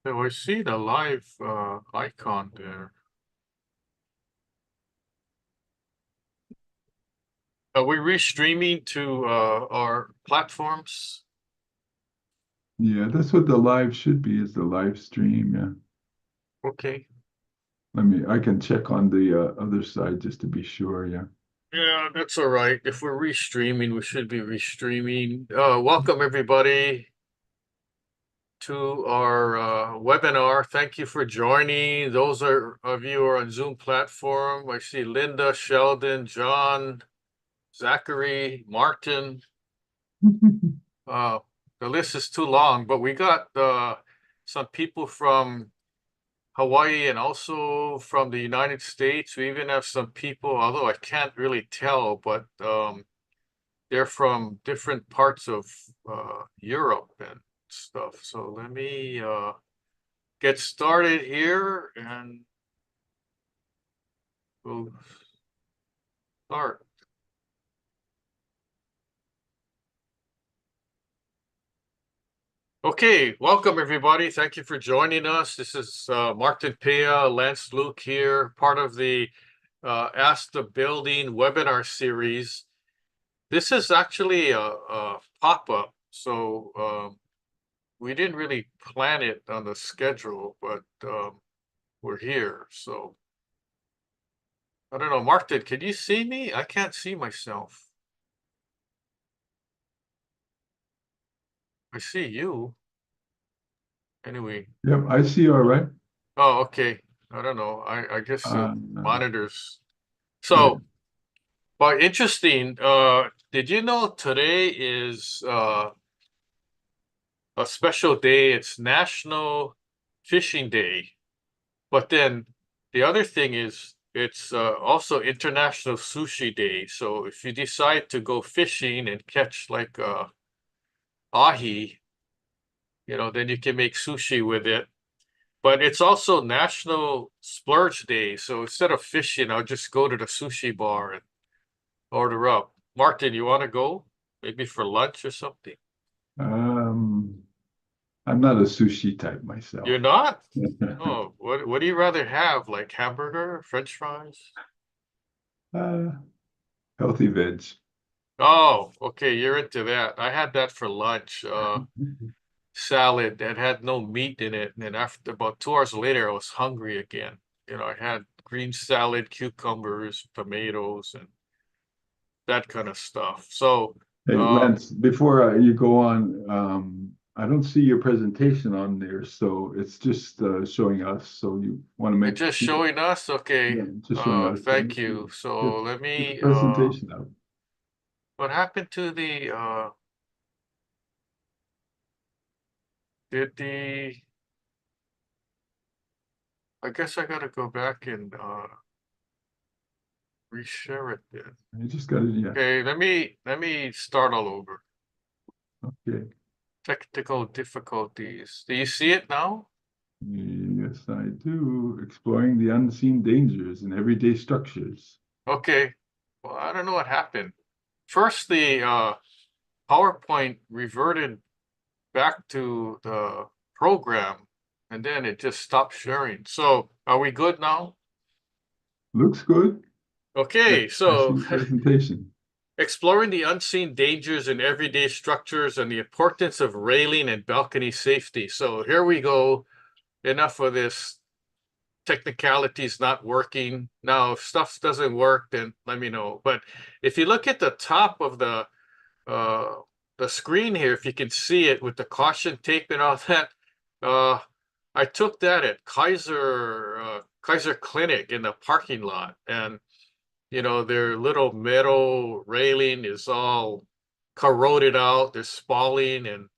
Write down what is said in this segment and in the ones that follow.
So I see the live icon there. Are we restreaming to our platforms? Yeah, that's what the live should be, is the live stream. Yeah. Okay. I can check on the other side just to be sure. Yeah. Yeah, that's all right. If we're restreaming, we should be restreaming. Welcome everybody to our webinar. Thank you for joining. Those of you who are on Zoom platform. I see Linda, Sheldon, John, Zachary, Martin. Uh, the list is too long, but we got some people from Hawaii and also from the United States. We even have some people, although I can't really tell, but they're from different parts of Europe and stuff. So let me get started here and we'll start. Okay, welcome everybody. Thank you for joining us. This is Martin Pea, Lance Luke here, part of the Ask the Building webinar series. This is actually a pop-up, so we didn't really plan it on the schedule, but we're here. So I don't know, Martin, can you see me? I can't see myself. I see you. Anyway. Yep, I see. All right. Oh, okay. I don't know. I guess the Uh, monitors. right. So, but interesting. Did you know today is a special day? It's National Fishing Day. But then the other thing is it's also International Sushi Day. So if you decide to go fishing and catch like ahi, then you can make sushi with it. But it's also National Splurge Day. So instead of fishing, I'll just go to the sushi bar and order up. Martin, you want to go? Maybe for lunch or something? Um, I'm not a sushi type myself. You're not? Oh, what do you rather have? Like hamburger, French fries? Uh, Healthy veg. Oh, okay, you're into that. I had that for lunch. Salad that had no meat in it. And then after about 2 hours later, I was hungry again. I had green salad, cucumbers, tomatoes, and that kind of stuff. So, Hey, uh, Lance, before you go on, I don't see your presentation on there, so it's just showing us. So you want to it's make just sure, showing us. Okay. yeah, just showing us. So Thank you. get, So let get the me, presentation up. what happened to did I guess I gotta go back and reshare it then. You just got it, yeah. Okay, let me start all over. Okay. Technical difficulties. Do you see it now? Yes, I do. Exploring the unseen dangers in everyday structures. Okay. Well, I don't know what happened. First, the PowerPoint reverted back to the program, and then it just stopped sharing. So, are we good now? Looks good. Yeah, Okay, I see so the presentation. exploring the unseen dangers in everyday structures and the importance of railing and balcony safety. So, here we go. Enough of this technicalities not working. Now, if stuff doesn't work, then let me know. But if you look at the top of uh the screen here, if you can see it with the caution tape and all that, uh I took that at Kaiser Clinic in the parking lot, and their little metal railing is all corroded out. They're spalling, and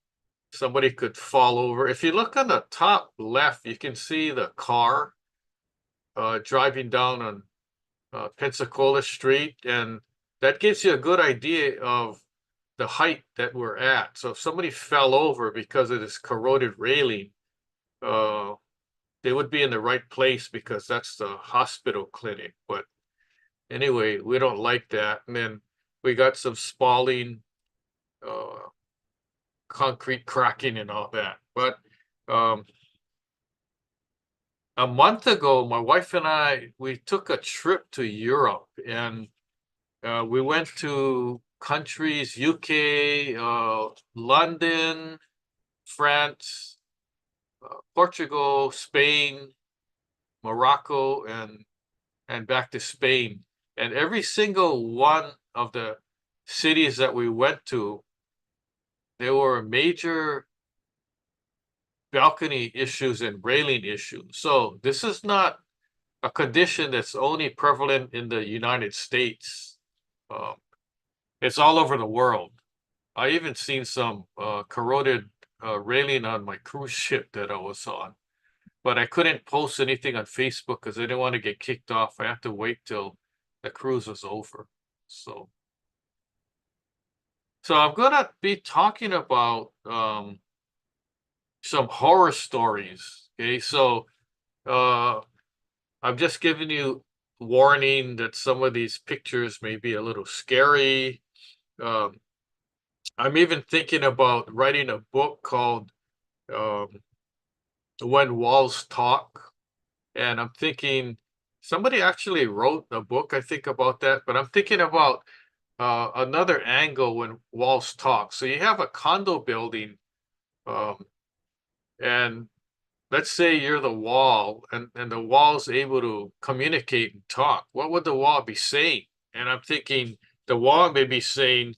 somebody could fall over. If you look on the top left, you can see the car driving down on Pensacola Street, and that gives you a good idea of the height that we're at. So if somebody fell over because of this corroded railing, uh, they would be in the right place because that's the hospital clinic. But anyway, we don't like that. And then we got some spalling, uh, concrete cracking and all that. But um, a month ago, my wife and I, we took a trip to Europe, and we went to countries, UK, London, France, Portugal, Spain, Morocco, and back to Spain. And every single one of the cities that we went to, there were major balcony issues and railing issues. So this is not a condition that's only prevalent in the United States. Um, it's all over the world. I even seen some corroded railing on my cruise ship that I was on, but I couldn't post anything on Facebook because I didn't want to get kicked off. I had to wait till the cruise was over. So, so I'm gonna be talking about some horror stories. Okay, so uh, I'm just giving you warning that some of these pictures may be a little scary. Um, I'm even thinking about writing a book called um, When Walls Talk. And I'm thinking somebody actually wrote a book, I think, about that, but I'm thinking about another angle when walls talk. So you have a condo building, um, and let's say you're the wall, and the wall's able to communicate and talk. What would the wall be saying? And I'm thinking the wall may be saying,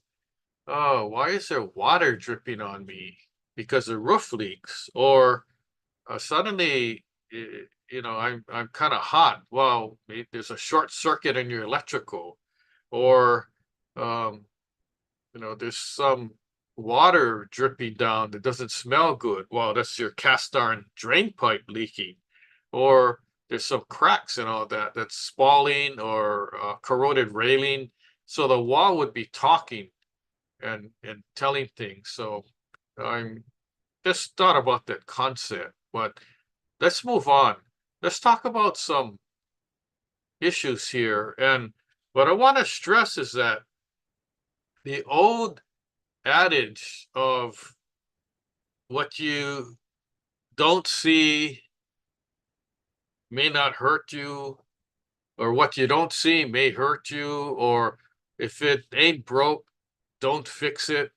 "Oh, why is there water dripping on me? Because the roof leaks." Or suddenly, I'm kind of hot. Well, there's a short circuit in your electrical. Or, um, there's some water dripping down that doesn't smell good. Well, that's your cast iron drain pipe leaking. Or there's some cracks and all that that's spalling or corroded railing. So the wall would be talking and telling things. So I'm just thought about that concept, but let's move on. Let's talk about some issues here. And what I want to stress is that the old adage of what you don't see may not hurt you, or what you don't see may hurt you, or if it ain't broke, don't fix it.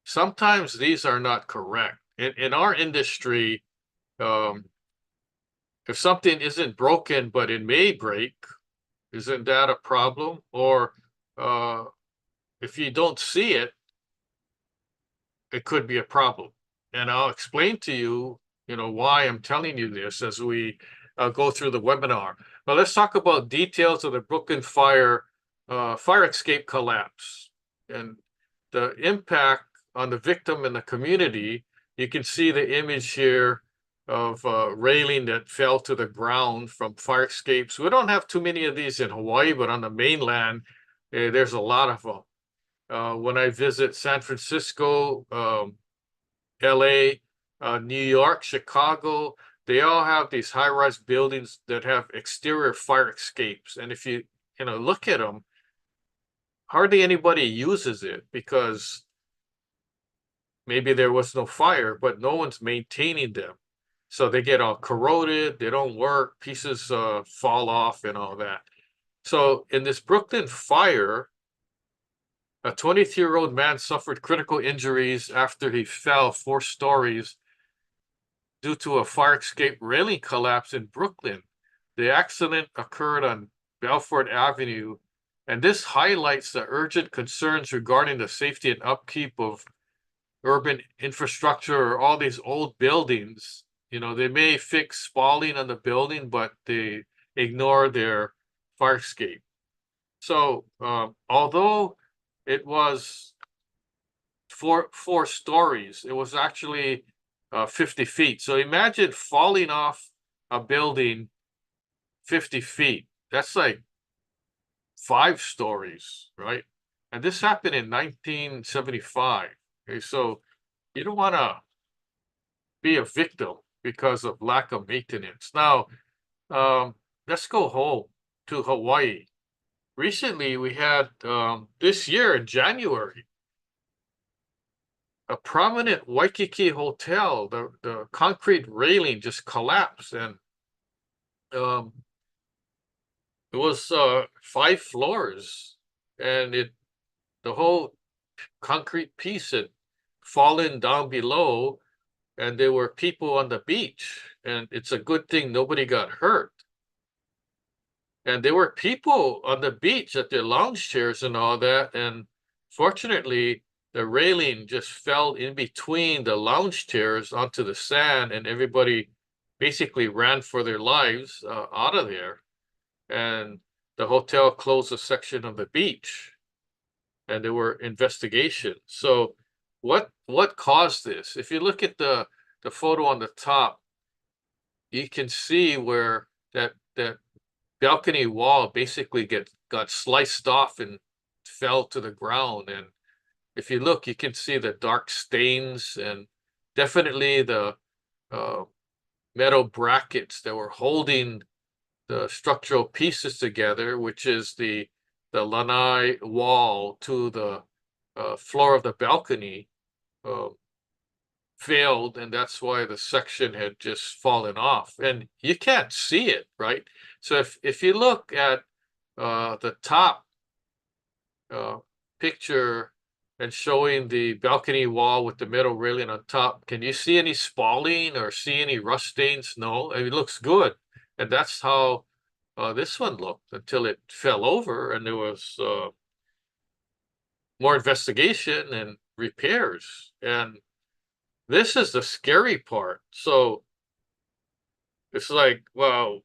Sometimes these are not correct. In our industry, um, if something isn't broken but it may break, isn't that a problem? Or uh, if you don't see it, it could be a problem. And I'll explain to you, why I'm telling you this as we go through the webinar. But let's talk about details of the Brooklyn fire escape collapse and the impact on the victim and the community. You can see the image here of railing that fell to the ground from fire escapes. We don't have too many of these in Hawaii, but on the mainland, there's a lot of them. When I visit San Francisco, LA, New York, Chicago, they all have these high-rise buildings that have exterior fire escapes. And if you look at them, hardly anybody uses it because maybe there was no fire, but no one's maintaining them. So they get all corroded, they don't work, pieces fall off and all that. So in this Brooklyn fire, a 23-year-old man suffered critical injuries after he fell 4 stories due to a fire escape railing collapse in Brooklyn. The accident occurred on Belfort Avenue, and this highlights the urgent concerns regarding the safety and upkeep of urban infrastructure or all these old buildings. They may fix spalling on the building, but they ignore their fire escape. So although it was four stories, it was actually 50 feet. So imagine falling off a building 50 feet. That's like 5 stories, right? And this happened in 1975. Okay, so you don't want to be a victim because of lack of maintenance. Now, let's go home to Hawaii. Recently, we had this year in January, a prominent Waikiki hotel, the concrete railing just collapsed, and Um, it was 5 floors, and the whole concrete piece had fallen down below, and there were people on the beach, and it's a good thing nobody got hurt. And there were people on the beach at their lounge chairs and all that, and fortunately, the railing just fell in between the lounge chairs onto the sand, and everybody basically ran for their lives out of there. And the hotel closed a section of the beach, and there were investigations. So what caused this? If you look at the photo on the top, you can see where that balcony wall basically got sliced off and fell to the ground. And if you look, you can see the dark stains and definitely the uh, metal brackets that were holding the structural pieces together, which is the lanai wall to the floor of the balcony, uh, failed, and that's why the section had just fallen off. And you can't see it, right? So if you look at the top uh, picture and showing the balcony wall with the metal railing on top, can you see any spalling or see any rust stains? No, it looks good. And that's how this one looked until it fell over, and there was more investigation and repairs. And this is the scary part. So it's like, well,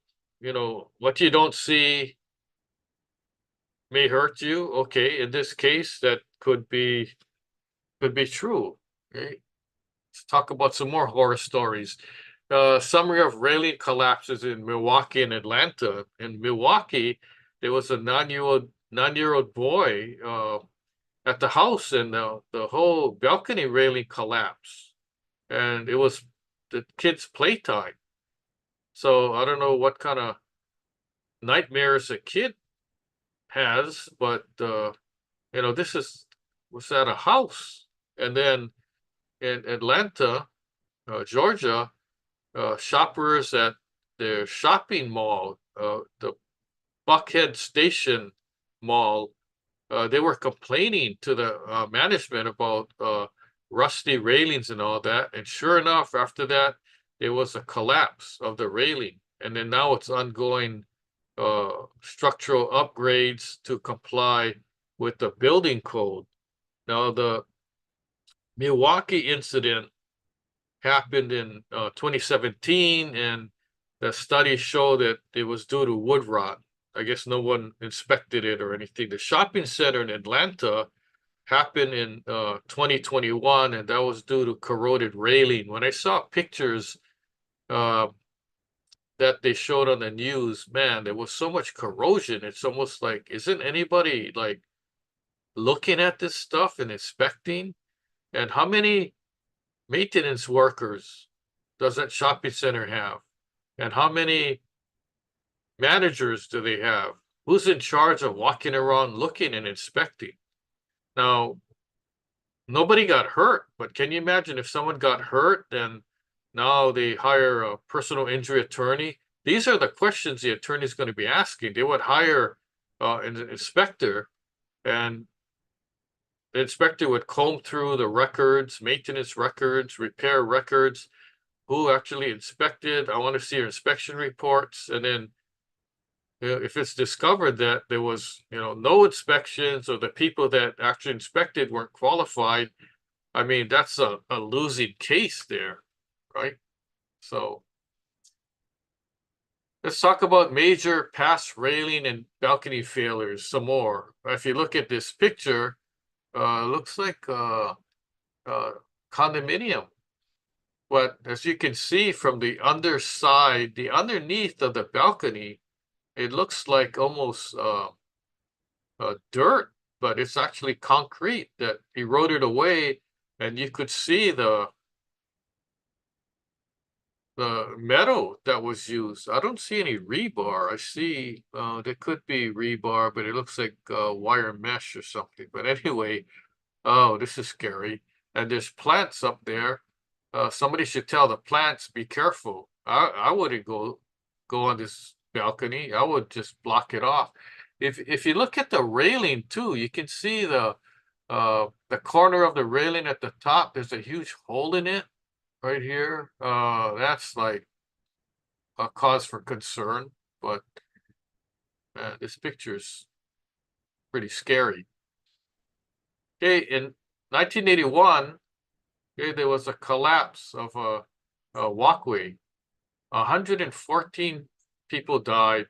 what you don't see may hurt you. Okay, in this case, that could be true. Okay, let's talk about some more horror stories. Summary of railing collapses in Milwaukee and Atlanta. In Milwaukee, there was a nine-year-old boy at the house, and the whole balcony railing collapsed, and it was the kid's playtime. So I don't know what kind of nightmares a kid has, but this was at a house. And then in Atlanta, Georgia, shoppers at their shopping mall, the Buckhead Station Mall, they were complaining to the management about rusty railings and all that. And sure enough, after that, there was a collapse of the railing. And then now it's ongoing structural upgrades to comply with the building code. Now, the Milwaukee incident happened in 2017, and the studies show that it was due to wood rot. I guess no one inspected it or anything. The shopping center in Atlanta happened in 2021, and that was due to corroded railing. When I saw pictures uh, that they showed on the news, man, there was so much corrosion. It's almost like, isn't anybody like looking at this stuff and inspecting? And how many maintenance workers does that shopping center have? And how many managers do they have? Who's in charge of walking around looking and inspecting? Now, nobody got hurt, but can you imagine if someone got hurt and now they hire a personal injury attorney? These are the questions the attorney is going to be asking. They would hire an inspector, and the inspector would comb through the records, maintenance records, repair records, who actually inspected. I want to see your inspection reports. And then if it's discovered that there was, no inspections, or the people that actually inspected weren't qualified, I mean, that's a losing case there, right? So let's talk about major past railing and balcony failures some more. If you look at this picture, looks like condominium. But as you can see from the underside, the underneath of the balcony, it looks like almost dirt, but it's actually concrete that eroded away, and you could see the metal that was used. I don't see any rebar. I see there could be rebar, but it looks like wire mesh or something. But anyway, oh, this is scary. And there's plants up there. Somebody should tell the plants, be careful. I wouldn't go on this balcony. I would just block it off. If you look at the railing too, you can see the corner of the railing at the top. There's a huge hole in it right here. That's like a cause for concern, but this picture's pretty scary. Okay, in 1981, okay, there was a collapse of a walkway. 114 people died.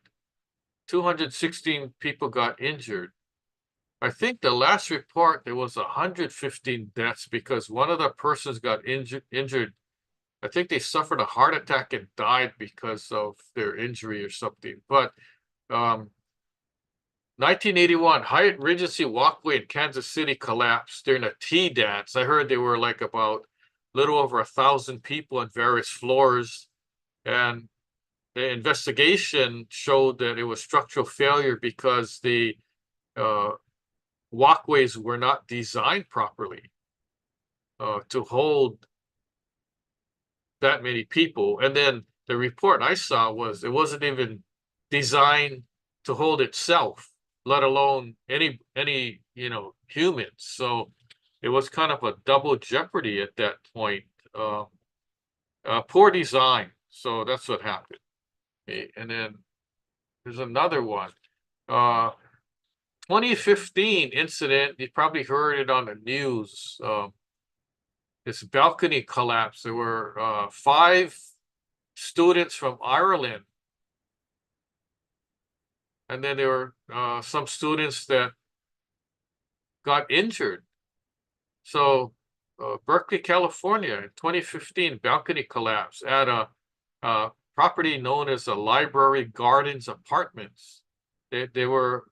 216 people got injured. I think the last report, there was 115 deaths because one of the persons got injured. I think they suffered a heart attack and died because of their injury or something. But 1981, Hyatt Regency Walkway in Kansas City collapsed during a tea dance. I heard there were like about a little over 1,000 people on various floors. And the investigation showed that it was structural failure because the walkways were not designed properly to hold that many people. And then the report I saw was it wasn't even designed to hold itself, let alone any humans. So it was kind of a double jeopardy at that point. Poor design. So that's what happened. Okay, and then there's another one. 2015 incident, you probably heard it on the news. This balcony collapse. There were 5 students from Ireland. And then there were some students that got injured. So Berkeley, California, in 2015, balcony collapse at a property known as the Library Gardens Apartments. They were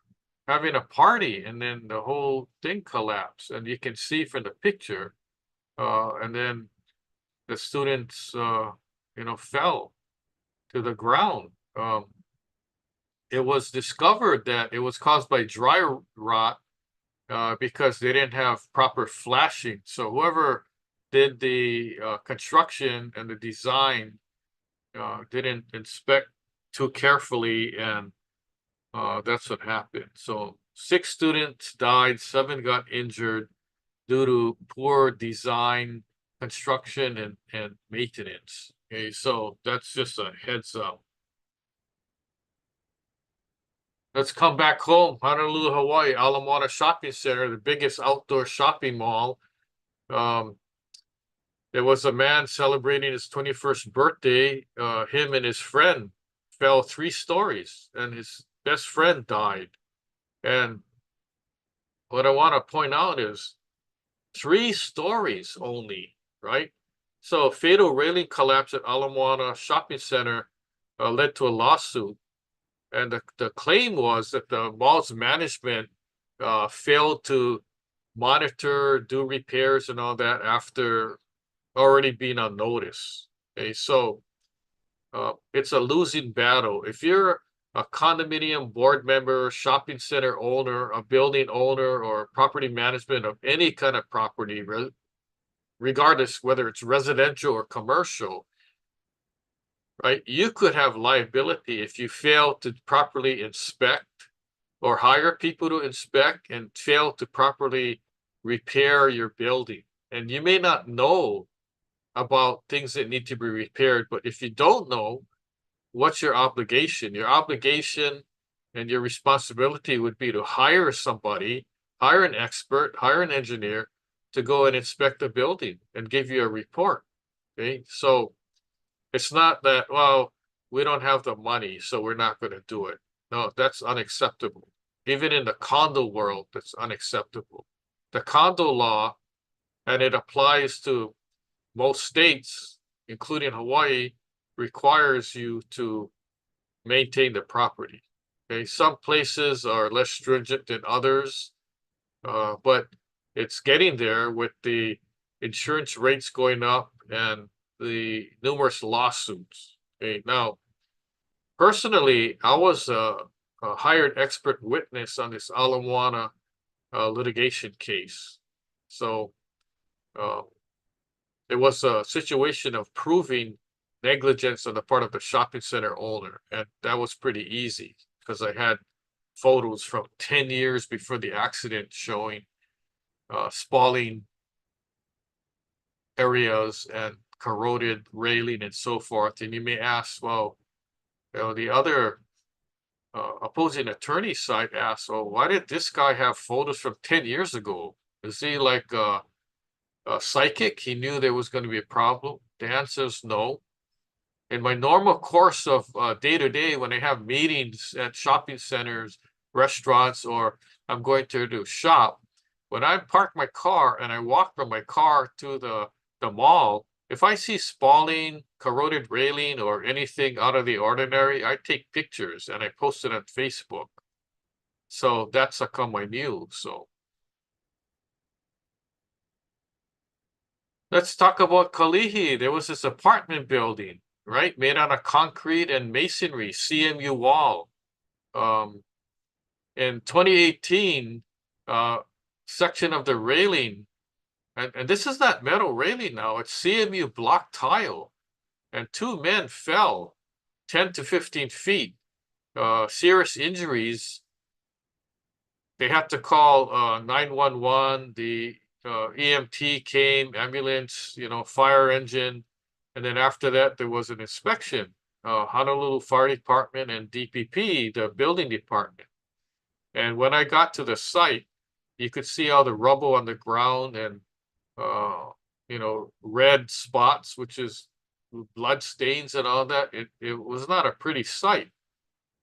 having a party and then the whole thing collapsed. And you can see from the picture, and then the students, fell to the ground. It was discovered that it was caused by dry rot because they didn't have proper flashing. So whoever did the construction and the design didn't inspect too carefully, and that's what happened. So 6 students died, 7 got injured due to poor design, construction, and maintenance. Okay, so that's just a heads up. Let's come back home, Honolulu, Hawaii, Ala Moana Shopping Center, the biggest outdoor shopping mall. There was a man celebrating his 21st birthday. Him and his friend fell 3 stories, and his best friend died. And what I want to point out is 3 stories only, right? So fatal railing collapse at Ala Moana Shopping Center led to a lawsuit. And the claim was that the mall's management failed to monitor, do repairs and all that after already being on notice. Okay, so it's a losing battle. If you're a condominium board member, shopping center owner, a building owner, or property management of any kind of property, regardless whether it's residential or commercial, right? You could have liability if you fail to properly inspect or hire people to inspect and fail to properly repair your building. And you may not know about things that need to be repaired, but if you don't know, what's your obligation? Your obligation and your responsibility would be to hire somebody, hire an expert, hire an engineer to go and inspect the building and give you a report. Okay, so it's not that, well, we don't have the money, so we're not going to do it. No, that's unacceptable. Even in the condo world, that's unacceptable. The condo law, and it applies to most states, including Hawaii, requires you to maintain the property. Okay, some places are less stringent than others, but it's getting there with the insurance rates going up and the numerous lawsuits. Okay, now, personally, I was a hired expert witness on this Ala Moana litigation case. So it was a situation of proving negligence on the part of the shopping center owner. And that was pretty easy because I had photos from 10 years before the accident showing spalling areas and corroded railing and so forth. And you may ask, well, the other opposing attorney side asks, well, why did this guy have photos from 10 years ago? Is he like a psychic? He knew there was going to be a problem? The answer is no. In my normal course of day to day, when I have meetings at shopping centers, restaurants, or I'm going to do shop, when I park my car and I walk from my car to the mall, if I see spalling, corroded railing, or anything out of the ordinary, I take pictures and I post it on Facebook. So that's how come I knew. So let's talk about Kalihi. There was this apartment building, right, made out of concrete and masonry, CMU wall. In 2018, section of the railing, and this is not metal railing now, it's CMU block tile, and 2 men fell 10 to 15 feet, serious injuries. They had to call 911, the EMT came, ambulance, fire engine, and then after that there was an inspection, Honolulu Fire Department and DPP, the building department. And when I got to the site, you could see all the rubble on the ground and red spots, which is blood stains and all that. It was not a pretty sight.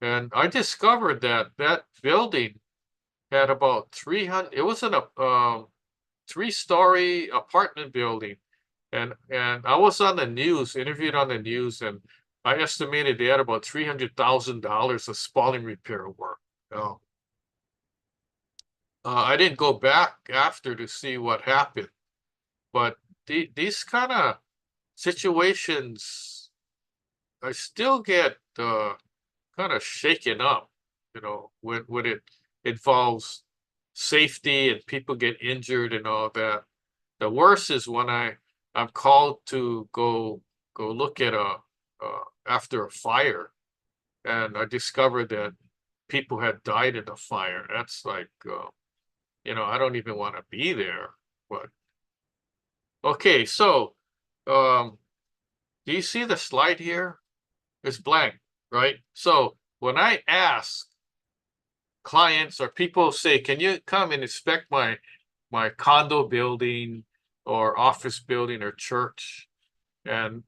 And I discovered that that building had about 300, it was in a 3-story apartment building. And I was on the news, interviewed on the news, and I estimated they had about $300,000 of spalling repair work. I didn't go back after to see what happened, but these kind of situations, I still get kind of shaken up, when it involves safety and people get injured and all that. The worst is when I'm called to go look at after a fire, and I discovered that people had died in the fire. That's like, I don't even want to be there. But okay, so do you see the slide here? It's blank, right? So when I ask clients or people say, can you come and inspect my condo building or office building or church? And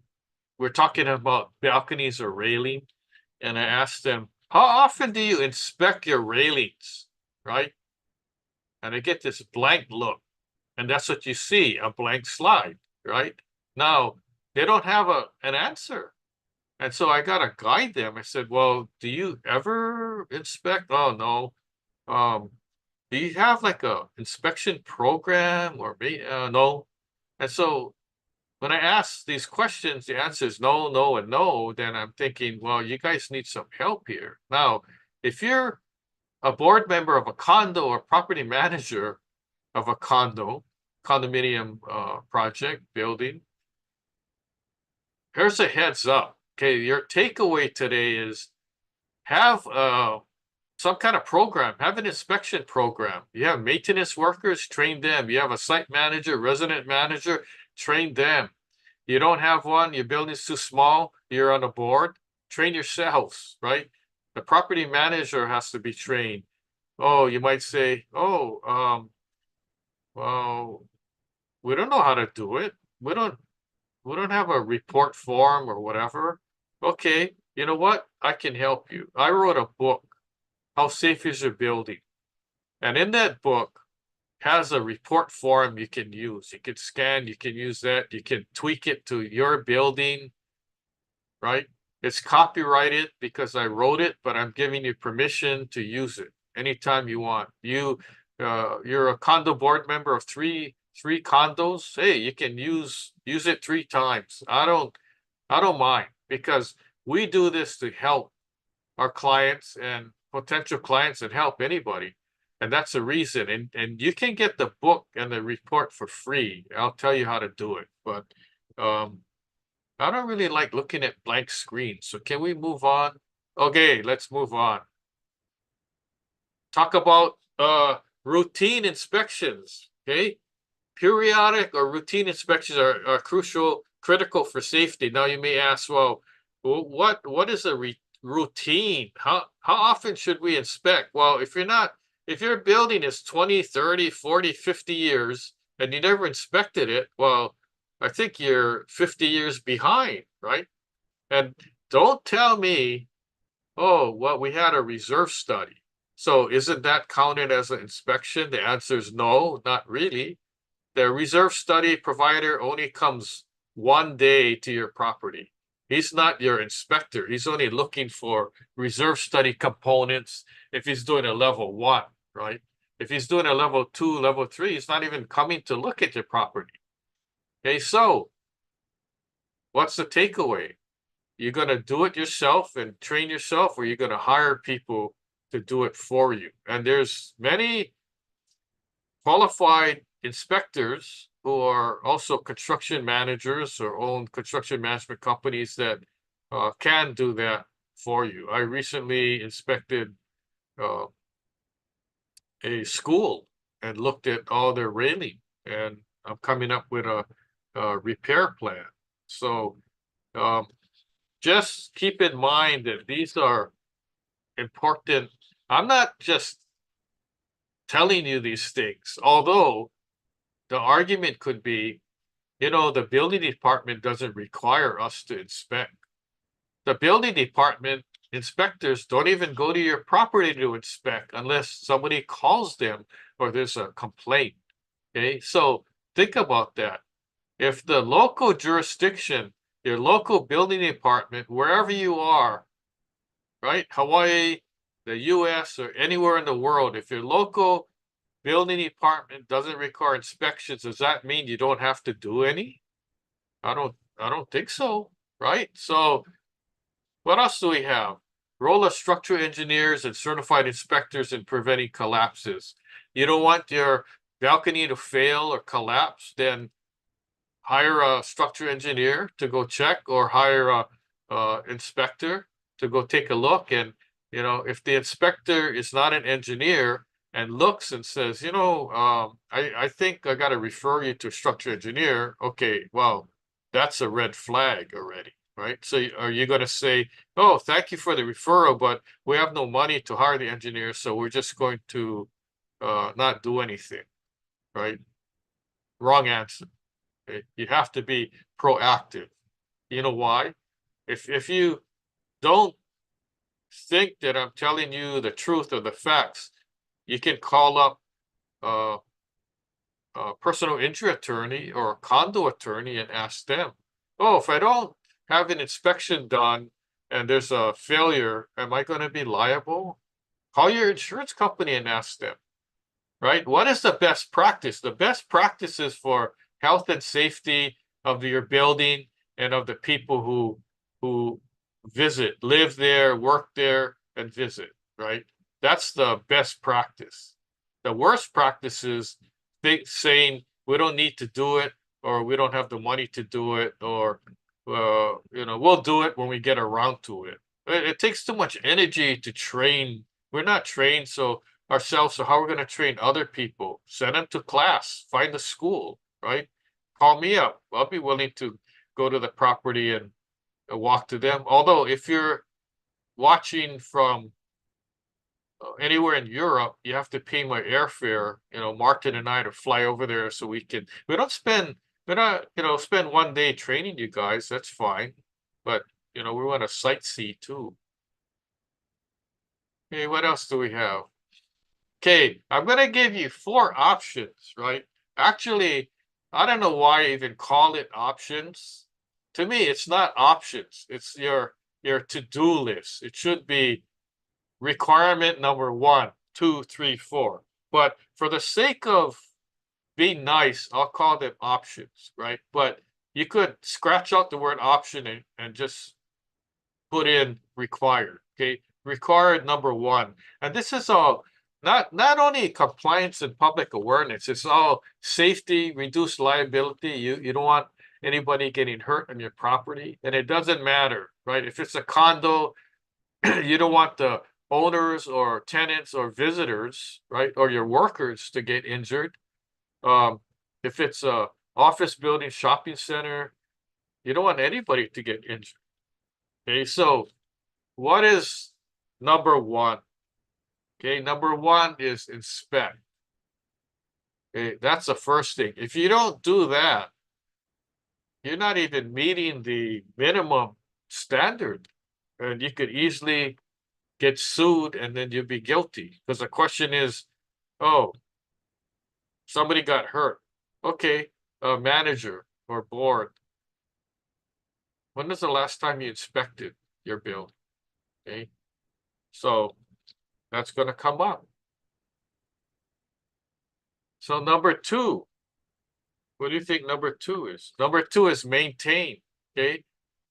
we're talking about balconies or railing. And I asked them, how often do you inspect your railings, right? And I get this blank look. And that's what you see, a blank slide, right? Now, they don't have an answer. And so I got to guide them. I said, well, do you ever inspect? Oh, no. Do you have like a inspection program or no? And so when I ask these questions, the answer is no, no, and no. Then I'm thinking, well, you guys need some help here. Now, if you're a board member of a condo or property manager of a condominium project building, here's a heads up. Okay, your takeaway today is have some kind of program, have an inspection program. You have maintenance workers, train them. You have a site manager, resident manager, train them. You don't have one, your building's too small, you're on a board, train yourselves, right? The property manager has to be trained. Oh, you might say, oh, well, we don't know how to do it. We don't have a report form or whatever. Okay, you know what? I can help you. I wrote a book, How Safe is Your Building? And in that book has a report form you can use. You can scan, you can use that. You can tweak it to your building, right? It's copyrighted because I wrote it, but I'm giving you permission to use it anytime you want. You're a condo board member of three condos. Hey, you can use it 3 times. I don't mind, because we do this to help our clients and potential clients and help anybody. And that's the reason. And you can get the book and the report for free. I'll tell you how to do it. But I don't really like looking at blank screens. So can we move on? Okay, let's move on. Talk about routine inspections. Okay. Periodic or routine inspections are critical for safety. Now you may ask, well, what is a routine? How often should we inspect? Well, if your building is 20, 30, 40, 50 years and you never inspected it, well, I think you're 50 years behind, right? And don't tell me, oh, well, we had a reserve study. So isn't that counted as an inspection? The answer is no, not really. The reserve study provider only comes one day to your property. He's not your inspector. He's only looking for reserve study components if he's doing a level 1, right? If he's doing a level 2, level 3, he's not even coming to look at your property. Okay, so what's the takeaway? You're going to do it yourself and train yourself, or you're going to hire people to do it for you. And there's many qualified inspectors who are also construction managers or own construction management companies that can do that for you. I recently inspected uh, a school and looked at all their railing, and I'm coming up with a repair plan. So um, just keep in mind that these are important. I'm not just telling you these things, although the argument could be, the building department doesn't require us to inspect. The building department inspectors don't even go to your property to inspect unless somebody calls them or there's a complaint. Okay, so think about that. If the local jurisdiction, your local building department, wherever you are, right, Hawaii, the US, or anywhere in the world, if your local building department doesn't require inspections, does that mean you don't have to do any? I don't think so, right? So what else do we have? Role of structural engineers and certified inspectors in preventing collapses. You don't want your balcony to fail or collapse, then hire a structural engineer to go check, or hire a inspector to go take a look. And if the inspector is not an engineer and looks and says, I think I got to refer you to a structural engineer. Okay, well, that's a red flag already, right? So are you going to say, oh, thank you for the referral, but we have no money to hire the engineer, so we're just going to not do anything, right? Wrong answer. Okay? You have to be proactive. You know why? If you don't think that I'm telling you the truth or the facts, you can call up uh, a personal injury attorney or a condo attorney and ask them, oh, if I don't have an inspection done and there's a failure, am I going to be liable? Call your insurance company and ask them, right? What is the best practice? The best practices for health and safety of your building and of the people who visit, live there, work there, and visit, right? That's the best practice. The worst practice is saying we don't need to do it, or we don't have the money to do it, or we'll do it when we get around to it. It takes too much energy to train. We're not trained so ourselves, so how we're going to train other people? Send them to class, find a school, right? Call me up. I'll be willing to go to the property and walk to them. Although if you're watching from anywhere in Europe, you have to pay my airfare, Martin and I, to fly over there so we don't spend, we're not, spend one day training you guys. That's fine. But, we want to sightsee too. Okay, what else do we have? Okay, I'm going to give you 4 options, right? Actually, I don't know why I even call it options. To me, it's not options. It's your to-do list. It should be requirement number 1, 2, 3, 4. But for the sake of being nice, I'll call them options, right? But you could scratch out the word option and just put in required. Okay, required number 1. And this is all not only compliance and public awareness, it's all safety, reduced liability. You don't want anybody getting hurt on your property. And it doesn't matter, right? If it's a condo, you don't want the owners or tenants or visitors, right, or your workers to get injured. If it's a office building, shopping center, you don't want anybody to get injured. Okay, so what is number one? Okay, number one is inspect. Okay, that's the first thing. If you don't do that, you're not even meeting the minimum standard, and you could easily get sued and then you'd be guilty. Because the question is, oh, somebody got hurt. Okay, a manager or board. When was the last time you inspected your building? Okay, so that's going to come up. So number two, what do you think number two is? Number two is maintain. Okay,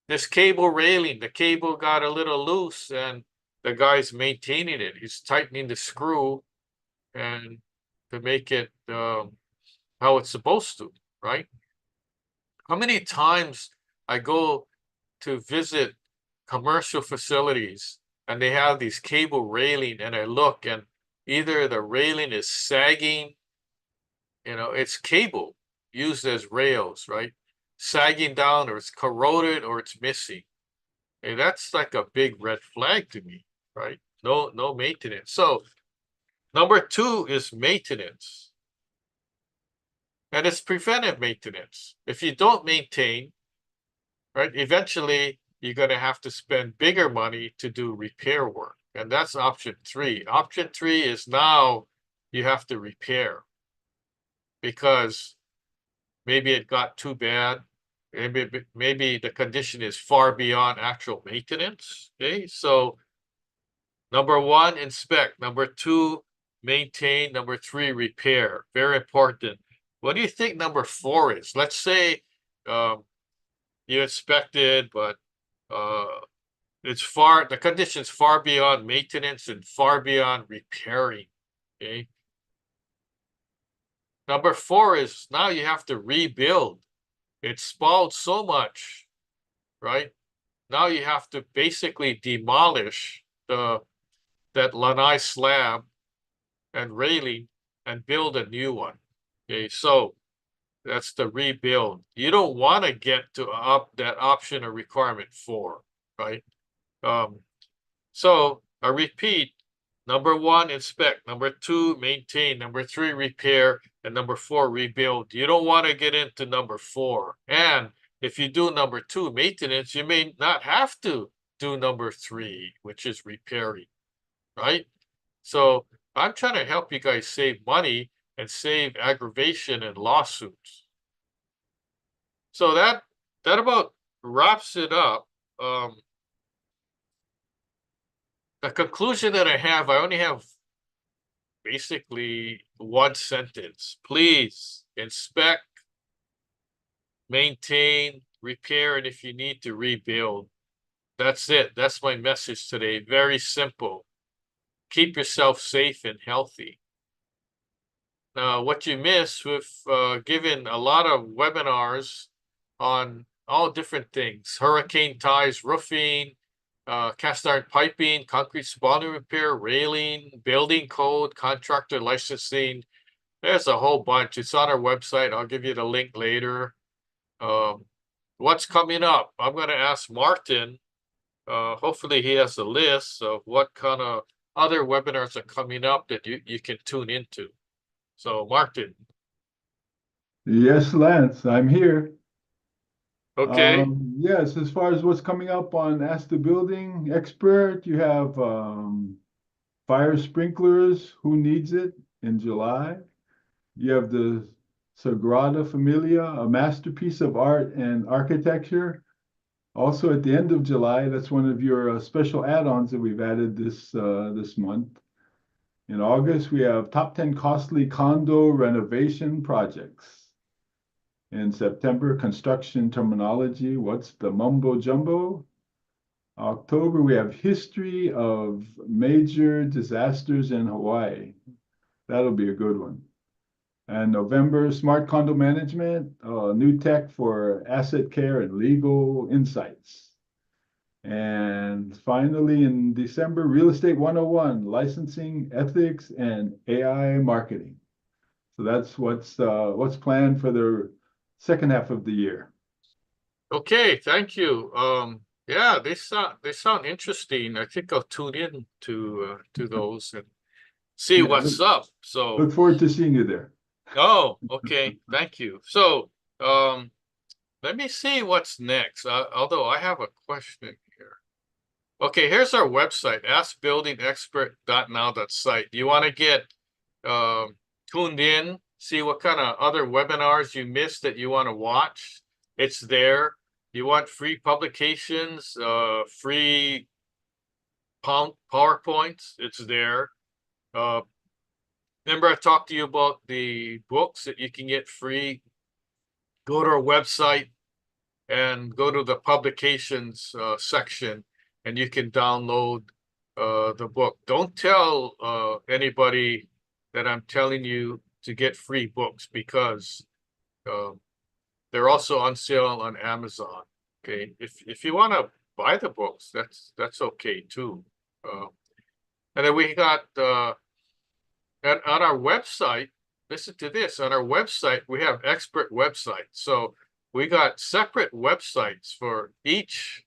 this cable railing, the cable got a little loose and the guy's maintaining it. He's tightening the screw and to make it how it's supposed to, right? How many times I go to visit commercial facilities and they have these cable railing and I look and either the railing is sagging, it's cable used as rails, right? Sagging down, or it's corroded, or it's missing. And that's like a big red flag to me, right? No maintenance. So number two is maintenance. And it's preventive maintenance. If you don't maintain, right, eventually you're going to have to spend bigger money to do repair work. And that's option three. Option three is now you have to repair because maybe it got too bad. Maybe the condition is far beyond actual maintenance. Okay, so number one, inspect. Number two, maintain. Number three, repair. Very important. What do you think number four is? Let's say you inspected, but the condition's far beyond maintenance and far beyond repairing. Okay. Number four is now you have to rebuild. It's spalled so much, right? Now you have to basically demolish that lanai slab and railing and build a new one. Okay, so that's the rebuild. You don't want to get to that option or requirement 4, right? So I repeat, number one, inspect. Number two, maintain. Number three, repair. And number 4, rebuild. You don't want to get into number 4. And if you do number 2, maintenance, you may not have to do number 3, which is repairing, right? So I'm trying to help you guys save money and save aggravation and lawsuits. So that about wraps it up. The conclusion that I only have basically one sentence. Please inspect, maintain, repair, and if you need to rebuild. That's it. That's my message today. Very simple. Keep yourself safe and healthy. Now, what you miss, we've given a lot of webinars on all different things: hurricane ties, roofing, cast iron piping, concrete spalling repair, railing, building code, contractor licensing. There's a whole bunch. It's on our website. I'll give you the link later. What's coming up? I'm going to ask Martin. Hopefully he has a list of what kind of other webinars are coming up that you can tune into. So Martin. Yes, Lance, I'm here. Okay. Yes, as far as what's coming up on Ask the Building Expert, you have fire sprinklers, who needs it, in July. You have the Sagrada Familia, a masterpiece of art and architecture. Also at the end of July, that's one of your special add-ons that we've added this month. In August, we have top 10 costly condo renovation projects. In September, construction terminology, what's the mumbo jumbo? October, we have history of major disasters in Hawaii. That'll be a good one. And November, smart condo management, new tech for asset care and legal insights. And finally, in December, Real Estate 101, licensing, ethics, and AI marketing. So that's what's planned for the second half of the year. Okay, thank you. Yeah, they sound interesting. I think I'll tune in to those and see Yeah, what's up. So, look forward to seeing you there. oh, okay, thank you. So, let me see what's next. Although I have a question here. Okay, here's our website, askbuildingexpert.now.site. Do you want to get tuned in, see what kind of other webinars you missed that you want to watch? It's there. You want free publications, free PowerPoints? It's there. Uh, remember I talked to you about the books that you can get free? Go to our website and go to the publications section, and you can download the book. Don't tell anybody that I'm telling you to get free books, because uh, they're also on sale on Amazon. Okay, if you want to buy the books, that's okay too. And then we got on our website. Listen to this. On our website, we have expert websites. So we got separate websites for each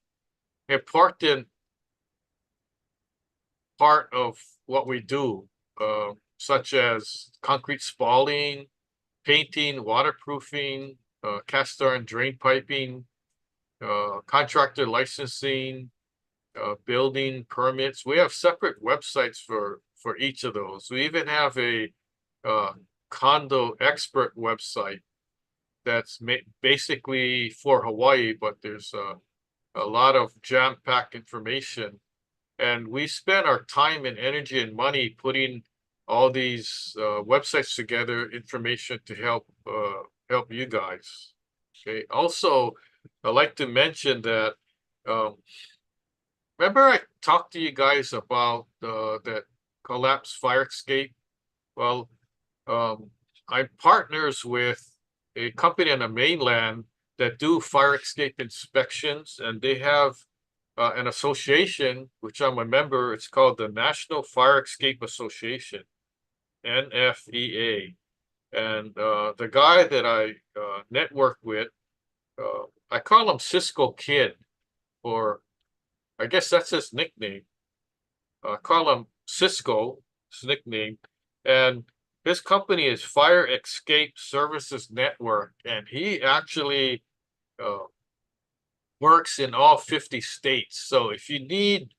important part of what we do, such as concrete spalling, painting, waterproofing, cast iron drain piping, contractor licensing, building permits. We have separate websites for each of those. We even have a condo expert website that's basically for Hawaii, but there's a lot of jam-packed information. And we spend our time and energy and money putting all these websites together, information to help you guys. Okay. Also, I'd like to mention that remember I talked to you guys about that collapsed fire escape? Well, I'm partners with a company on the mainland that do fire escape inspections, and they have an association, which I'm a member. It's called the National Fire Escape Association, NFEA. And the guy that I network with, I call him Cisco Kid, or I guess that's his nickname. I call him Cisco, his nickname. And his company is Fire Escape Services Network, and he actually works in all 50 states. So if you need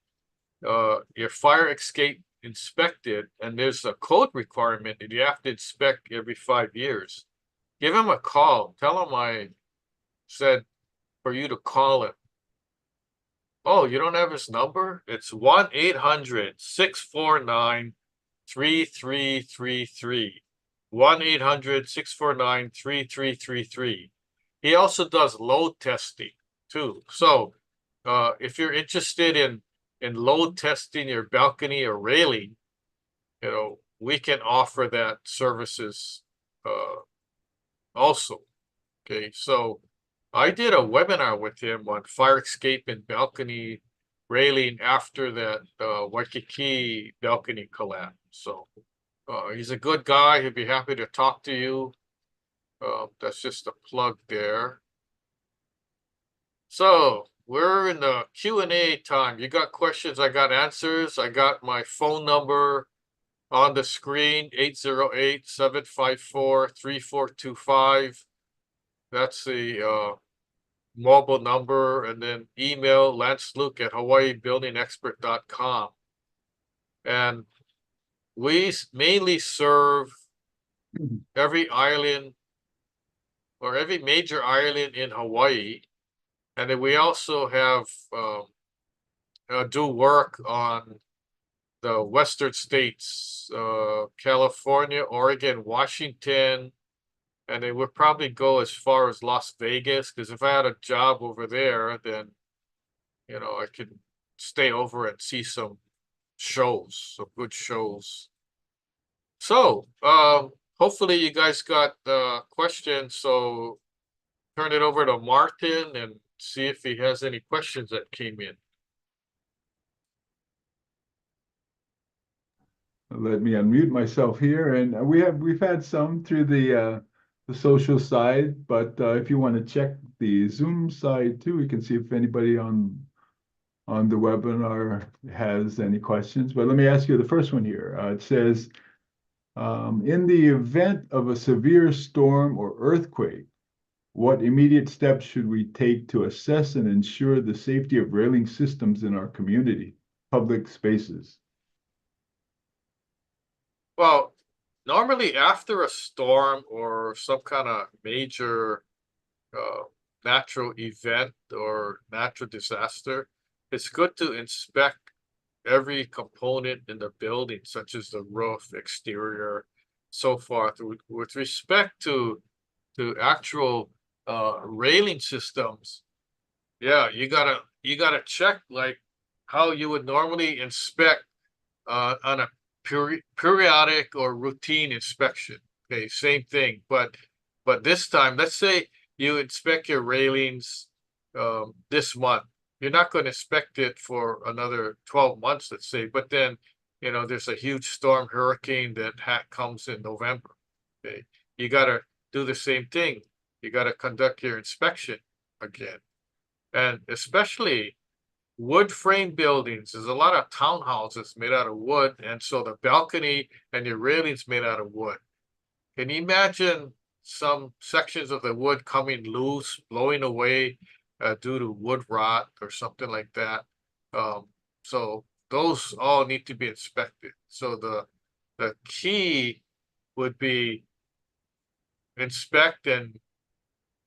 your fire escape inspected, and there's a code requirement that you have to inspect every 5 years, give him a call. Tell him I said for you to call him. Oh, you don't have his number? It's 1-800-649-3333. 1-800-649-3333. He also does load testing too. So if you're interested in load testing your balcony or railing, we can offer that services also. Okay, so I did a webinar with him on fire escape and balcony railing after that Waikiki balcony collapse. So he's a good guy. He'd be happy to talk to you. That's just a plug there. So we're in the Q&A time. You got questions, I got answers. I got my phone number on the screen, 808-754-3425. That's the mobile number, and then email lanceluke@hawaiibuildingexpert.com. And we mainly serve every island or every major island in Hawaii. And then we also have do work on the western states, California, Oregon, Washington, and they would probably go as far as Las Vegas, because if I had a job over there, then I could stay over and see some shows, some good shows. So hopefully you guys got the questions, so turn it over to Martin and see if he has any questions that came in. Let me unmute myself here, and we've had some through the social side, but if you want to check the Zoom side too, we can see if anybody on the webinar has any questions. But let me ask you the first one here. It says, in the event of a severe storm or earthquake, what immediate steps should we take to assess and ensure the safety of railing systems in our community, public spaces? Well, normally after a storm or some kind of major natural event or natural disaster, it's good to inspect every component in the building, such as the roof, exterior, so forth. With respect to actual railing systems, yeah, you gotta check like how you would normally inspect on a periodic or routine inspection. Okay, same thing, but this time, let's say you inspect your railings this month. You're not going to inspect it for another 12 months, let's say, but then there's a huge storm, hurricane that comes in November. Okay, you got to do the same thing. You got to conduct your inspection again, and especially wood frame buildings. There's a lot of townhouses made out of wood, and so the balcony and your railings made out of wood. Can you imagine some sections of the wood coming loose, blowing away due to wood rot or something like that? So those all need to be inspected. So the key would be inspect, and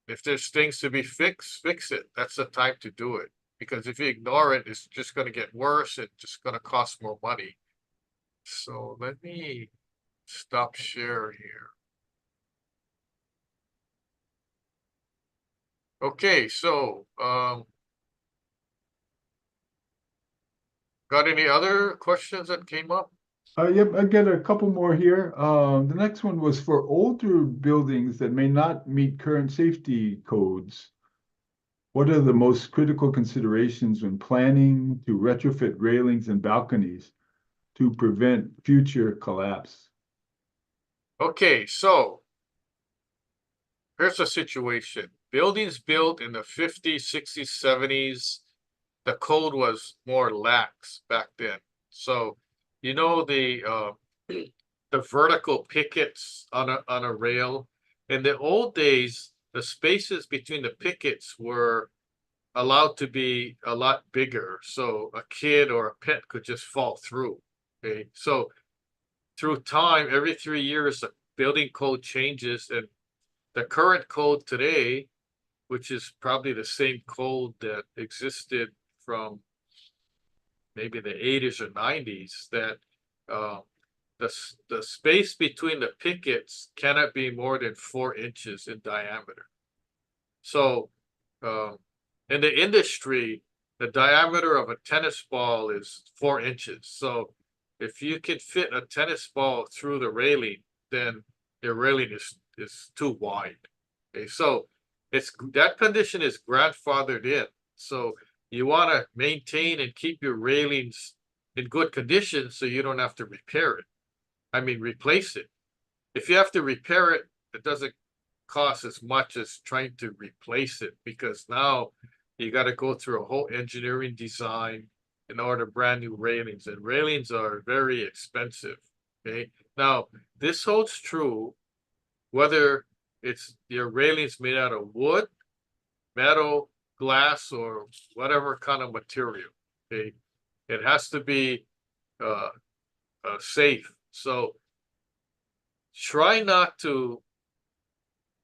if there's things to be fixed, fix it. That's the time to do it. Because if you ignore it, it's just going to get worse. It's just going to cost more money. So let me stop share here. Okay, so got any other questions that came up? Yep, I get a couple more here. The next one was for older buildings that may not meet current safety codes. What are the most critical considerations when planning to retrofit railings and balconies to prevent future collapse? Okay, so here's the situation. Buildings built in the 50s, 60s, 70s, the code was more lax back then. So, the the vertical pickets on a rail. In the old days, the spaces between the pickets were allowed to be a lot bigger, so a kid or a pet could just fall through. Okay, so through time, every 3 years, the building code changes, and the current code today, which is probably the same code that existed from maybe the 80s or 90s, that uh, the space between the pickets cannot be more than 4 inches in diameter. So um, in the industry, the diameter of a tennis ball is 4 inches. So if you can fit a tennis ball through the railing, then the railing is too wide. Okay, so that condition is grandfathered in. So you want to maintain and keep your railings in good condition so you don't have to repair it. I mean, replace it. If you have to repair it, it doesn't cost as much as trying to replace it, because now you got to go through a whole engineering design in order brand new railings, and railings are very expensive. Okay, now this holds true whether it's your railings made out of wood, metal, glass, or whatever kind of material. Okay, it has to be uh, safe. So try not to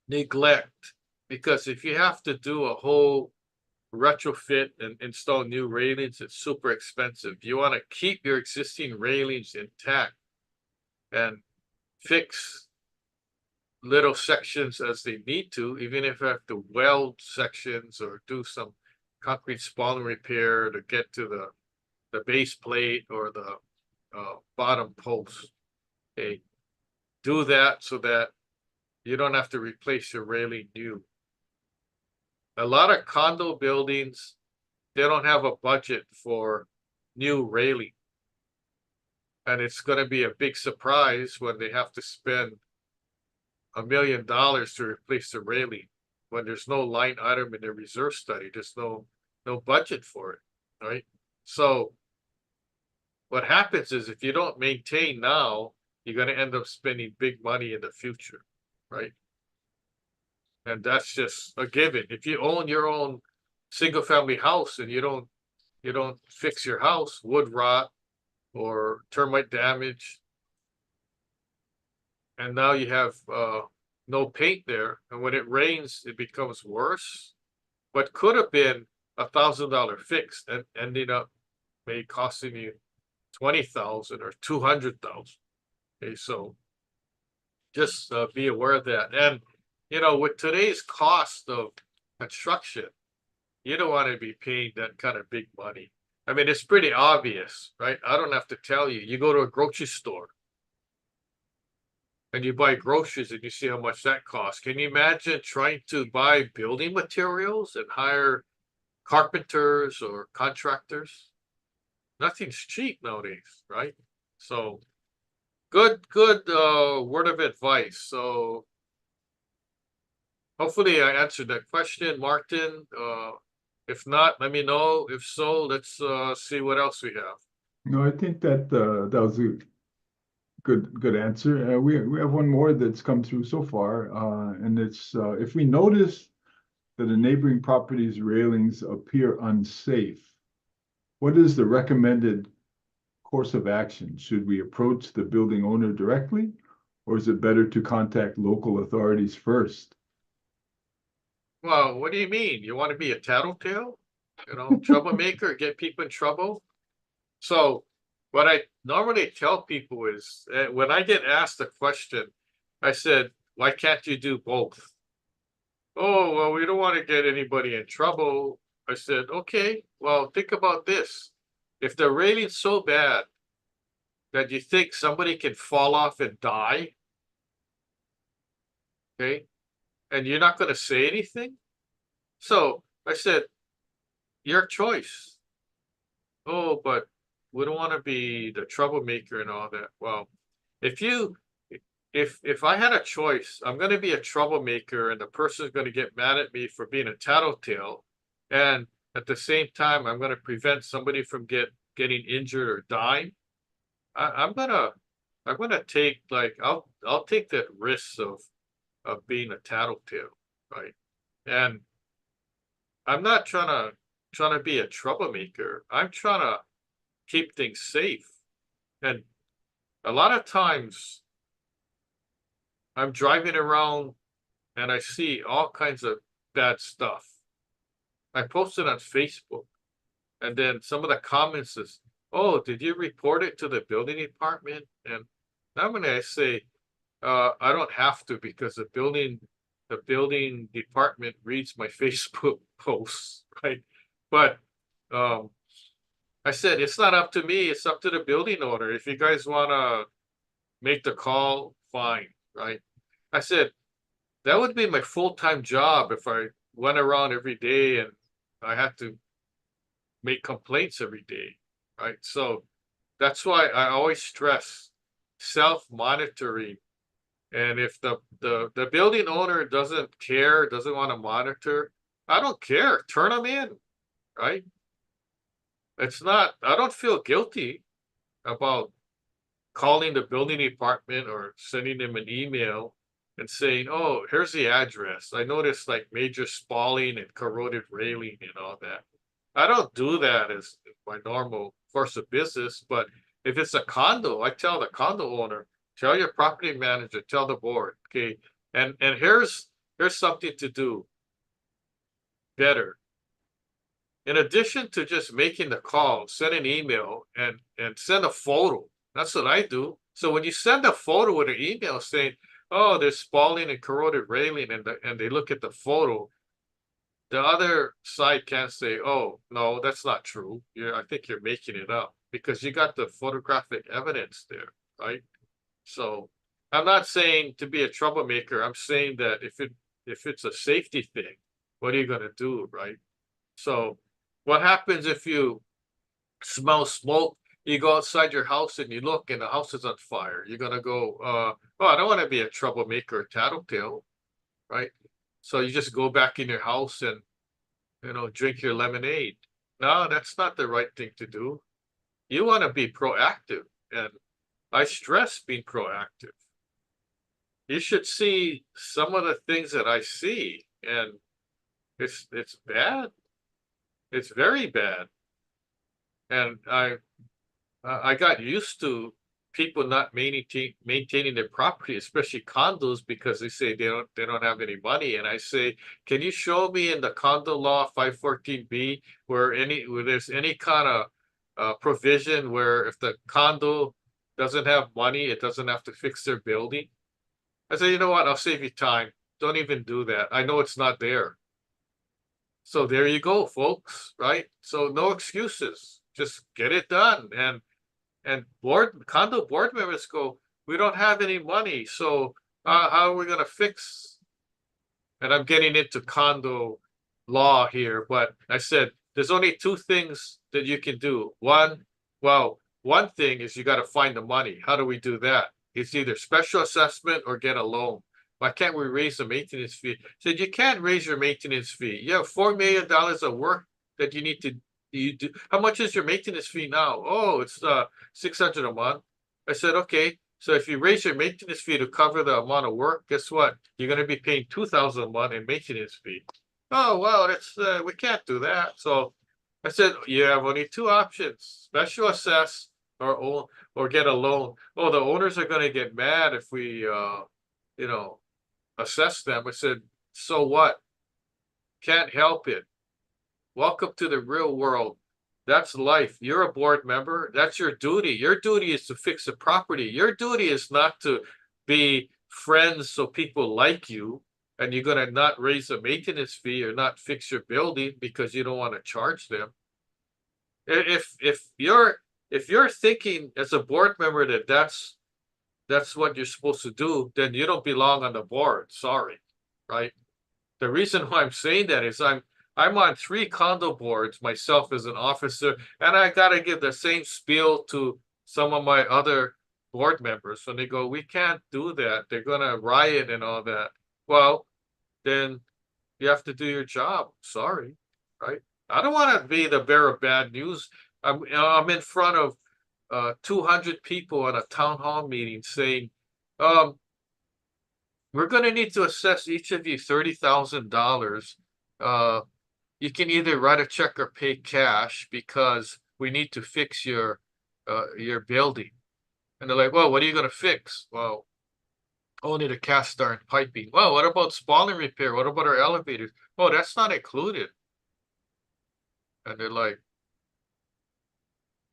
neglect, because if you have to do a whole retrofit and install new railings, it's super expensive. You want to keep your existing railings intact and fix little sections as they need to, even if you have to weld sections or do some concrete spalling repair to get to the base plate or the bottom post. Okay. do that so that you don't have to replace your railing new. A lot of condo buildings, they don't have a budget for new railing. And it's going to be a big surprise when they have to spend $1 million to replace the railing when there's no line item in the reserve study. There's no budget for it, right? So what happens is if you don't maintain now, you're going to end up spending big money in the future, right? And that's just a given. If you own your own single family house and you don't fix your house, wood rot or termite damage, and now you have no paint there, and when it rains, it becomes worse. What could have been $1,000 fix and ended up maybe costing you 20,000 or 200,000. Okay, so just be aware of that. And with today's cost of construction, you don't want to be paying that kind of big money. I mean, it's pretty obvious, right? I don't have to tell you. You go to a grocery store and you buy groceries and you see how much that costs. Can you imagine trying to buy building materials and hire carpenters or contractors? Nothing's cheap nowadays, right? So good word of advice. So hopefully I answered that question, Martin. If not, let me know. If so, let's see what else we have. No, I think that that was a good answer. We have one more that's come through so far, and it's if we notice that a neighboring property's railings appear unsafe, what is the recommended course of action? Should we approach the building owner directly, or is it better to contact local authorities first? Well, what do you mean? You want to be a tattletale? Troublemaker, get people in trouble? So what I normally tell people is when I get asked a question, I said, why can't you do both? Oh, well, we don't want to get anybody in trouble. I said, okay, well, think about this. If the railing's so bad that you think somebody can fall off and die, okay, and you're not going to say anything? So I said, your choice. Oh, but we don't want to be the troublemaker and all that. Well, if I had a choice, I'm going to be a troublemaker and the person's going to get mad at me for being a tattletale, and at the same time I'm going to prevent somebody from getting injured or dying. I'm gonna take I'll take that risk of being a tattletale, right? And I'm not trying to be a troublemaker. I'm trying to keep things safe. And a lot of times I'm driving around and I see all kinds of bad stuff. I post it on Facebook, and then some of the comments is, oh, did you report it to the building department? And I'm gonna say, I don't have to because the building department reads my Facebook posts, right? But I said it's not up to me, it's up to the building owner. If you guys wanna make the call, fine, right? I said that would be my full-time job if I went around every day and I had to make complaints every day, right? So that's why I always stress self-monitoring. And if the building owner doesn't care, doesn't want to monitor, I don't care. Turn them in, right? It's not, I don't feel guilty about calling the building department or sending them an email and saying, oh, here's the address. I noticed like major spalling and corroded railing and all that. I don't do that as my normal course of business, but if it's a condo, I tell the condo owner, tell your property manager, tell the board, okay? And here's something to do better. In addition to just making the call, send an email and send a photo. That's what I do. So when you send a photo with an email saying, oh, there's spalling and corroded railing, and they look at the photo, the other side can't say, oh, no, that's not true. I think you're making it up because you got the photographic evidence there, right? So I'm not saying to be a troublemaker. I'm saying that if it's a safety thing, what are you gonna do, right? So what happens if you smell smoke? You go outside your house and you look and the house is on fire. You're gonna go, oh, I don't want to be a troublemaker or tattletale, right? So you just go back in your house and drink your lemonade. No, that's not the right thing to do. You want to be proactive, and I stress being proactive. You should see some of the things that I see, and it's bad. It's very bad. And I got used to people not maintaining their property, especially condos, because they say they don't have any money. And I say, can you show me in the condo law 514B where there's any kind of provision where if the condo doesn't have money, it doesn't have to fix their building? I say, you know what? I'll save you time. Don't even do that. I know it's not there. So there you go, folks, right? So no excuses. Just get it done. And condo board members go, we don't have any money, so how are we going to fix? And I'm getting into condo law here, but I said there's only two things that you can do. One thing is you got to find the money. How do we do that? It's either special assessment or get a loan. Why can't we raise the maintenance fee? Said you can't raise your maintenance fee. You have $4 million of work that you do. How much is your maintenance fee now? Oh, it's 600 a month. I said, okay. So if you raise your maintenance fee to cover the amount of work, guess what? You're going to be paying 2,000 a month in maintenance fee. Oh, well, we can't do that. So I said, you have only two options: special assess or get a loan. Oh, the owners are going to get mad if we you know assess them. I said, so what? Can't help it. Welcome to the real world. That's life. You're a board member. That's your duty. Your duty is to fix the property. Your duty is not to be friends so people like you, and you're going to not raise a maintenance fee or not fix your building because you don't want to charge them. If you're thinking as a board member that that's what you're supposed to do, then you don't belong on the board. Sorry, right? The reason why I'm saying that is I'm on 3 condo boards myself as an officer, and I gotta give the same spiel to some of my other board members when they go, we can't do that. They're gonna riot and all that. Well, then you have to do your job. Sorry, right? I don't want to be the bearer of bad news. I'm in front of 200 people at a town hall meeting saying, we're going to need to assess each of you $30,000. You can either write a check or pay cash because we need to fix your building. And they're like, well, what are you going to fix? Well, only the cast iron piping. Well, what about spalling repair? What about our elevators? Oh, that's not included. And they're like,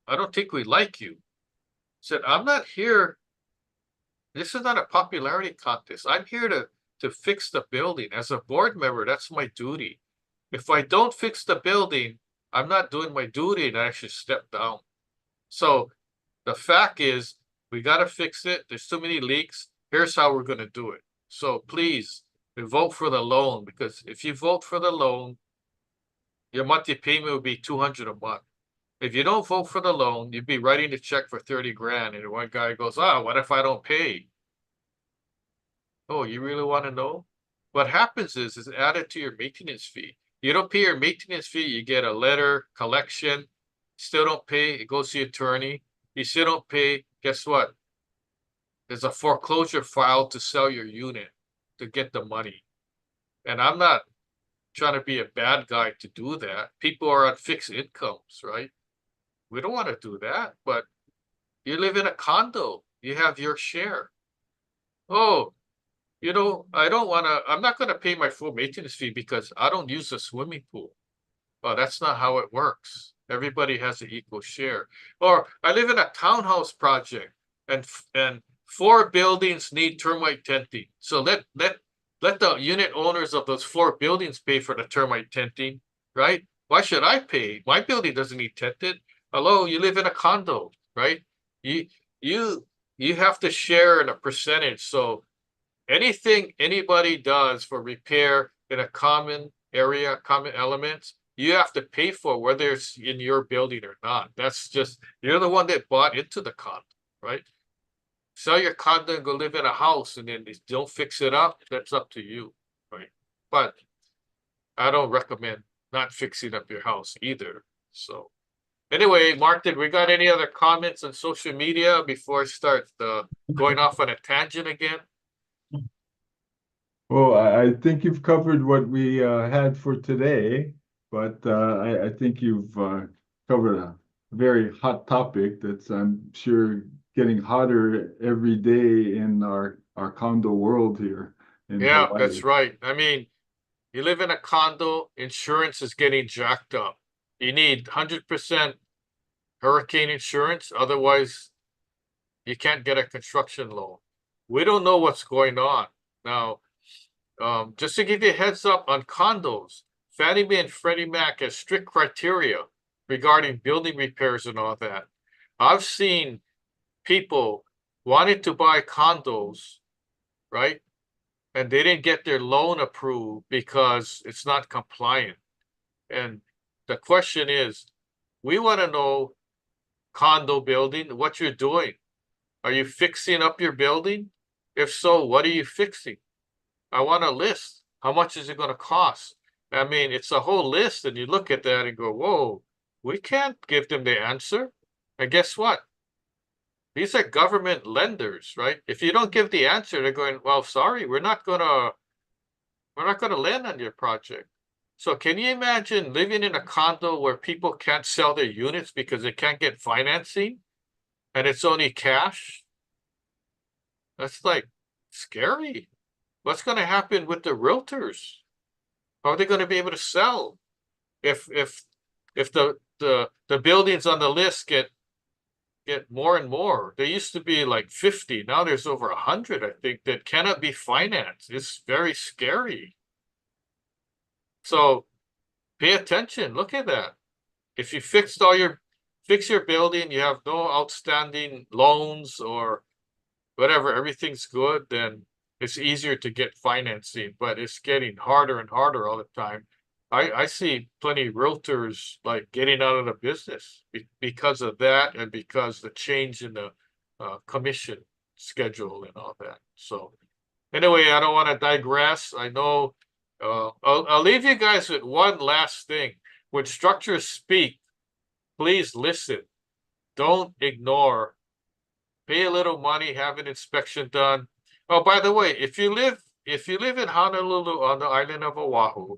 I don't think we like you. Said, I'm not here. This is not a popularity contest. I'm here to fix the building. As a board member, that's my duty. If I don't fix the building, I'm not doing my duty and I should step down. So the fact is, we got to fix it. There's too many leaks. Here's how we're going to do it. So please vote for the loan, because if you vote for the loan, your monthly payment will be $200 a month. If you don't vote for the loan, you'd be writing a check for 30 grand. And one guy goes, what if I don't pay? Oh, you really want to know? What happens is added to your maintenance fee. You don't pay your maintenance fee, you get a letter, collection. Still don't pay, it goes to your attorney. You still don't pay, guess what? There's a foreclosure filed to sell your unit to get the money. And I'm not trying to be a bad guy to do that. People are on fixed incomes, right? We don't want to do that, but you live in a condo. You have your share. Oh, I'm not going to pay my full maintenance fee because I don't use the swimming pool. Well, that's not how it works. Everybody has an equal share. Or I live in a townhouse project and 4 buildings need termite tenting. So let the unit owners of those 4 buildings pay for the termite tenting, right? Why should I pay? My building doesn't need tented. Hello, you live in a condo, right? You you have to share in a percentage. So anything anybody does for repair in a common area, common elements, you have to pay for whether it's in your building or not. That's just, you're the one that bought into the condo, right? Sell your condo and go live in a house and then don't fix it up. That's up to you, right? But I don't recommend not fixing up your house either. So anyway, Martin, we got any other comments on social media before I start going off on a tangent again? Well, I think you've covered what we had for today, but I think you've covered a very hot topic that's, I'm sure, getting hotter every day in our condo world here in Yeah, that's Hawaii. right. I mean, you live in a condo, insurance is getting jacked up. You need 100% hurricane insurance, otherwise you can't get a construction loan. We don't know what's going on. Now, just to give you a heads up on condos, Fannie Mae and Freddie Mac has strict criteria regarding building repairs and all that. I've seen people wanting to buy condos, right? And they didn't get their loan approved because it's not compliant. And the question is, we want to know, condo building, what you're doing. Are you fixing up your building? If so, what are you fixing? I want a list. How much is it going to cost? I mean, it's a whole list, and you look at that and go, whoa, we can't give them the answer. And guess what? These are government lenders, right? If you don't give the answer, they're going, well, sorry, we're not gonna lend on your project. So can you imagine living in a condo where people can't sell their units because they can't get financing and it's only cash? That's like scary. What's going to happen with the realtors? How are they going to be able to sell if the buildings on the list get more and more? There used to be like 50, now there's over 100, I think, that cannot be financed. It's very scary. So pay attention. Look at that. If you fix your building, you have no outstanding loans or whatever, everything's good, then it's easier to get financing, but it's getting harder and harder all the time. I see plenty of realtors like getting out of the business because of that and because the change in the commission schedule and all that. So anyway, I don't want to digress. I know I'll leave you guys with one last thing. When structures speak, please listen. Don't ignore. Pay a little money, have an inspection done. Oh, by the way, if you live in Honolulu on the island of Oahu,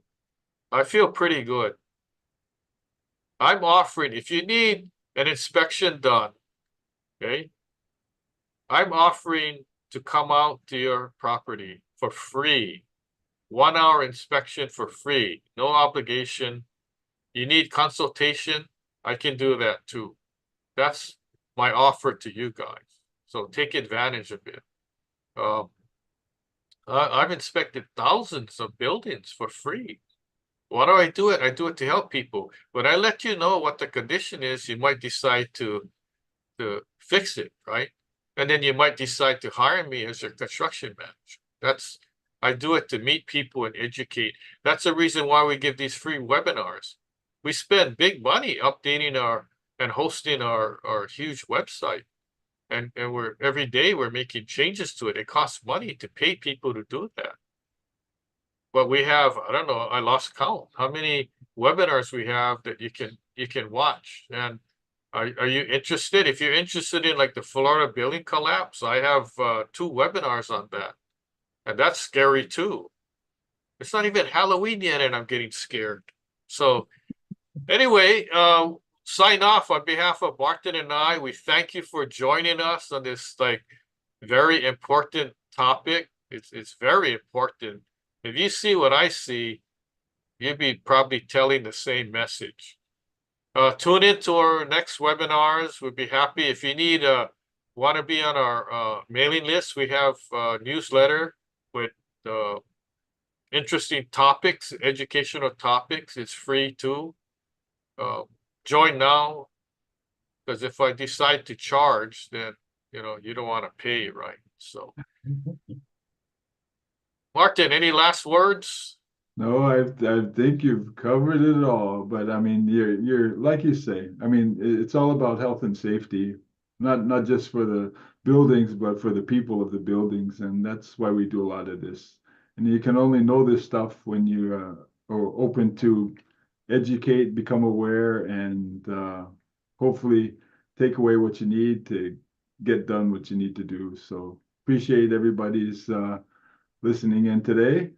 I feel pretty good. I'm offering, if you need an inspection done, okay, I'm offering to come out to your property for free. 1 hour inspection for free, no obligation. You need consultation, I can do that too. That's my offer to you guys. So take advantage of it. I've inspected thousands of buildings for free. Why do I do it? I do it to help people. When I let you know what the condition is, you might decide to fix it, right? And then you might decide to hire me as your construction manager. I do it to meet people and educate. That's the reason why we give these free webinars. We spend big money updating and hosting our huge website. And every day we're making changes to it. It costs money to pay people to do that. But we have, I don't know, I lost count how many webinars we have that you can watch. And are you interested? If you're interested in like the Florida building collapse, I have 2 webinars on that. And that's scary too. It's not even Halloween yet and I'm getting scared. So anyway, sign off on behalf of Martin and I. We thank you for joining us on this like very important topic. It's very important. If you see what I see, you'd be probably telling the same message. Tune in to our next webinars. We'd be happy if you want to be on our mailing list. We have a newsletter with interesting topics, educational topics. It's free too. Join now, because if I decide to charge, then you don't want to pay, right? So, Martin, any last words? No, I think you've covered it all, but I mean, you're like you say, I mean, it's all about health and safety, not just for the buildings, but for the people of the buildings, and that's why we do a lot of this. And you can only know this stuff when you are open to educate, become aware, and hopefully take away what you need to get done what you need to do. So appreciate everybody's listening in today.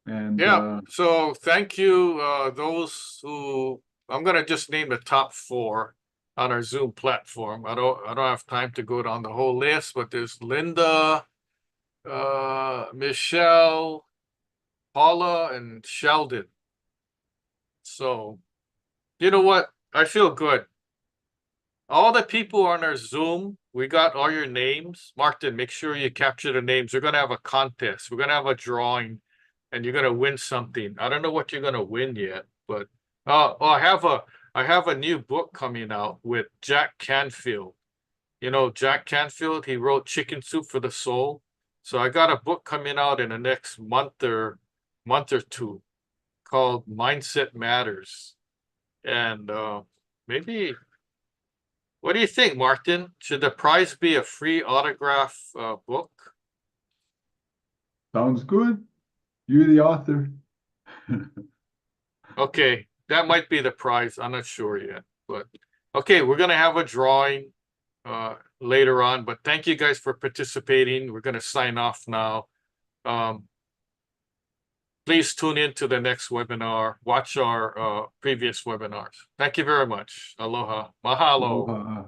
And Yeah. So thank you, those who I'm gonna just name the top 4 on our Zoom platform. I don't have time to go down the whole list, but there's Linda, Michelle, Paula, and Sheldon. So you know what? I feel good. All the people on our Zoom, we got all your names. Martin, make sure you capture the names. We're gonna have a contest. We're gonna have a drawing, and you're gonna win something. I don't know what you're gonna win yet, but I have a new book coming out with Jack Canfield. You know, Jack Canfield, he wrote Chicken Soup for the Soul. So I got a book coming out in the next month or two called Mindset Matters. And maybe what do you think, Martin? Should the prize be a free autograph book? sounds good. You're the author. Okay, that might be the prize. I'm not sure yet, but okay, we're gonna have a drawing later on. But thank you guys for participating. We're gonna sign off now. Um, please tune in to the next webinar. Watch our previous webinars. Thank you very much. Aloha. Mahalo. Aloha.